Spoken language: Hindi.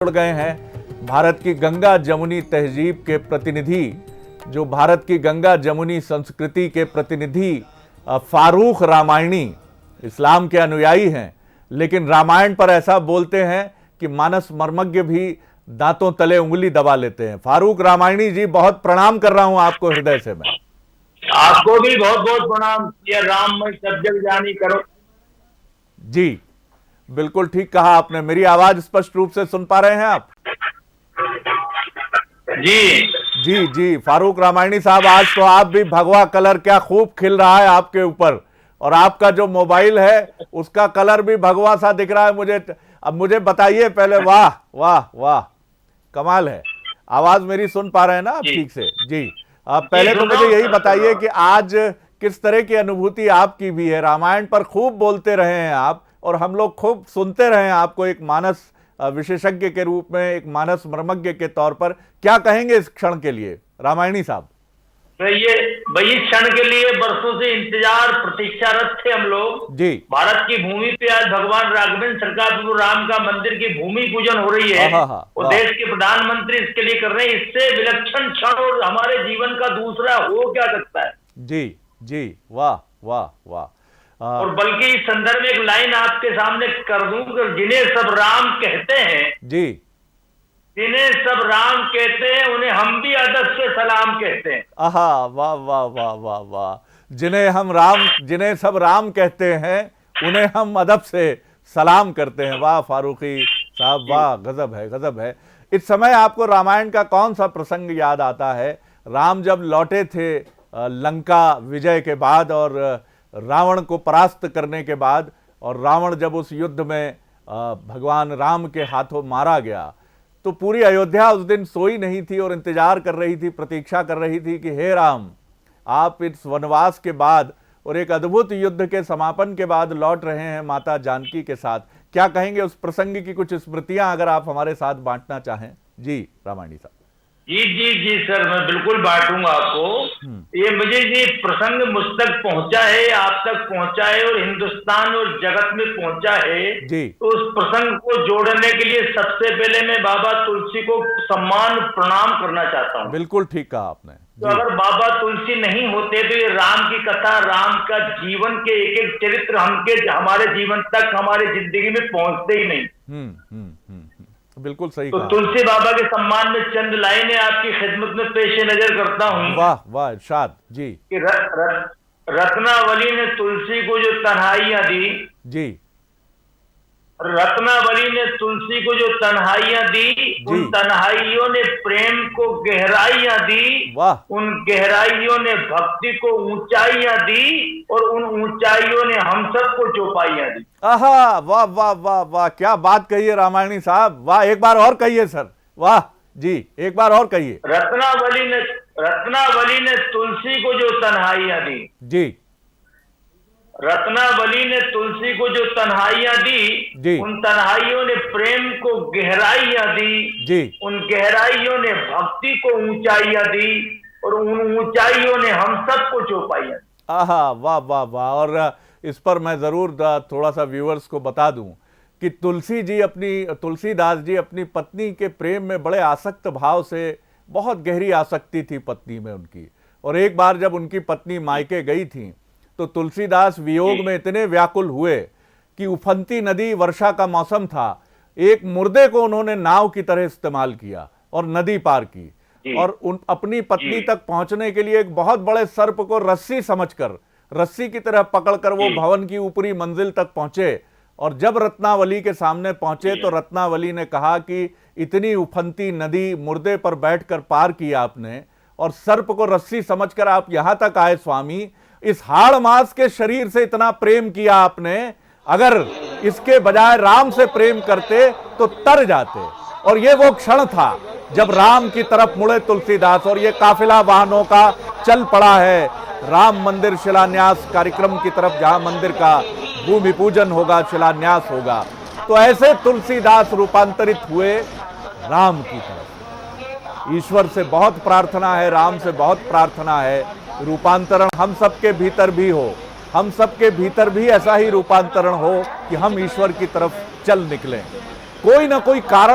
जुड़ गए हैं भारत की गंगा जमुनी तहजीब के प्रतिनिधि, जो भारत की गंगा जमुनी संस्कृति के प्रतिनिधि फारूक रामायणी इस्लाम के अनुयायी हैं, लेकिन रामायण पर ऐसा बोलते हैं कि मानस मर्मज्ञ भी दांतों तले उंगली दबा लेते हैं। फारूक रामायणी जी, बहुत प्रणाम कर रहा हूं आपको हृदय से। मैं आपको भी बहुत बहुत प्रणाम। ये राम में सब जग जानी करो। जी बिल्कुल ठीक कहा आपने। मेरी आवाज स्पष्ट रूप से सुन पा रहे हैं आप? जी जी जी फारूक रामायणी साहब, आज तो आप भी भगवा कलर क्या खूब खिल रहा है आपके ऊपर, और आपका जो मोबाइल है उसका कलर भी भगवा सा दिख रहा है मुझे। अब मुझे बताइए पहले, वाह वाह वाह, कमाल है। आवाज मेरी सुन पा रहे हैं ना आप ठीक से? जी आप पहले तो मुझे यही बताइए कि आज किस तरह की अनुभूति आपकी भी है। रामायण पर खूब बोलते रहे हैं आप, और हम लोग खूब सुनते रहे हैं आपको एक मानस विशेषज्ञ के रूप में, एक मानस मर्मज्ञ के तौर पर। क्या कहेंगे इस क्षण के लिए रामायणी साहब? भाई क्षण के लिए बरसों से इंतजार प्रतीक्षारत थे हम लोग। जी, भारत की भूमि पे आज भगवान राघवेंद्र सरकार प्रभु राम का मंदिर की भूमि पूजन हो रही है, और देश के प्रधानमंत्री इसके लिए कर रहे हैं। इससे विलक्षण क्षण और हमारे जीवन का दूसरा हो क्या सकता है? जी जी, वाह वाह वाह। और बल्कि इस संदर्भ में एक लाइन आपके सामने कर दूं कि जिन्हें सब राम कहते हैं, जी, जिन्हें सब राम कहते हैं उन्हें हम भी अदब से सलाम कहते हैं। आहा, वाह वाह वाह वाह वाह। जिन्हें सब राम कहते हैं उन्हें हम अदब से सलाम करते हैं। वाह फारूकी साहब, वाह, गजब है, गजब है। इस समय आपको रामायण का कौन सा प्रसंग याद आता है? राम जब लौटे थे लंका विजय के बाद, और रावण को परास्त करने के बाद, और रावण जब उस युद्ध में भगवान राम के हाथों मारा गया, तो पूरी अयोध्या उस दिन सोई नहीं थी और इंतजार कर रही थी, प्रतीक्षा कर रही थी कि हे राम, आप इस वनवास के बाद और एक अद्भुत युद्ध के समापन के बाद लौट रहे हैं माता जानकी के साथ। क्या कहेंगे उस प्रसंग की कुछ स्मृतियां अगर आप हमारे साथ बांटना चाहें? जी रामायणी साहब। जी जी जी सर, मैं बिल्कुल बांटूंगा आपको। ये मुझे ये प्रसंग मुझ तक पहुंचा है, आप तक पहुंचा है, और हिंदुस्तान और जगत में पहुंचा है। जी, तो उस प्रसंग को जोड़ने के लिए सबसे पहले मैं बाबा तुलसी को सम्मान प्रणाम करना चाहता हूँ। बिल्कुल ठीक कहा आपने। तो अगर बाबा तुलसी नहीं होते तो ये राम की कथा, राम का जीवन के एक एक चरित्र हमारे जीवन तक, हमारे जिंदगी में पहुंचते ही नहीं। बिल्कुल सही तो कहा। तुलसी बाबा के सम्मान में चंद लाइनें आपकी खिदमत में पेश नजर करता हूँ। वाह वाह, इरशाद। जी, कि रत्नावली ने तुलसी को जो तन्हाइयां दी, जी, रत्नावली ने तुलसी को जो तन्हाइयां दी, उन तन्हाइयों ने प्रेम को गहराइयां दी, उन गहराइयों ने भक्ति को ऊंचाइयां दी, और उन ऊंचाइयों ने हम सबको चौपाइयां दी। आहा, वाह वाह वाह वाह, क्या बात कही है रामायणी साहब। वाह, एक बार और कहिए सर। वाह जी, एक बार और कहिए। रत्नावली ने तुलसी को जो तन्हाइयां दी, जी, रत्नावली ने तुलसी को जो तन्हाइयां दी, उन तन्हाइयों ने प्रेम को गहराइयां दी, जी, उन गहराइयों ने भक्ति को ऊंचाइयां दी, और उन ऊंचाइयों ने हम सबको चौपाइयां दी। आहा, वाह वाह वाह। और इस पर मैं जरूर थोड़ा सा व्यूअर्स को बता दूं कि तुलसीदास जी अपनी पत्नी के प्रेम में बड़े आसक्त भाव से, बहुत गहरी आसक्ति थी पत्नी में उनकी। और एक बार जब उनकी पत्नी मायके गई थी तो तुलसीदास वियोग में इतने व्याकुल हुए कि उफनती नदी, वर्षा का मौसम था, एक मुर्दे को उन्होंने नाव की तरह इस्तेमाल किया और नदी पार की, और अपनी पत्नी तक पहुंचने के लिए एक बहुत बड़े सर्प को रस्सी समझकर, रस्सी की तरह पकड़कर वो भवन की ऊपरी मंजिल तक पहुंचे। और जब रत्नावली के सामने पहुंचे तो रत्नावली ने कहा कि इतनी उफनती नदी मुर्दे पर बैठकर पार की आपने, और सर्प को रस्सी समझकर आप यहां तक आए स्वामी। इस हाड़ मास के शरीर से इतना प्रेम किया आपने, अगर इसके बजाय राम से प्रेम करते तो तर जाते। और ये वो क्षण था जब राम की तरफ मुड़े तुलसीदास, और ये काफिला वाहनों का चल पड़ा है राम मंदिर शिलान्यास कार्यक्रम की तरफ, जहां मंदिर का भूमि पूजन होगा, शिलान्यास होगा। तो ऐसे तुलसीदास रूपांतरित हुए राम की तरफ। ईश्वर से बहुत प्रार्थना है, राम से बहुत प्रार्थना है, रूपांतरण हम सबके भीतर भी हो, हम सबके भीतर भी ऐसा ही रूपांतरण हो कि हम ईश्वर की तरफ चल निकलें। कोई ना कोई कारण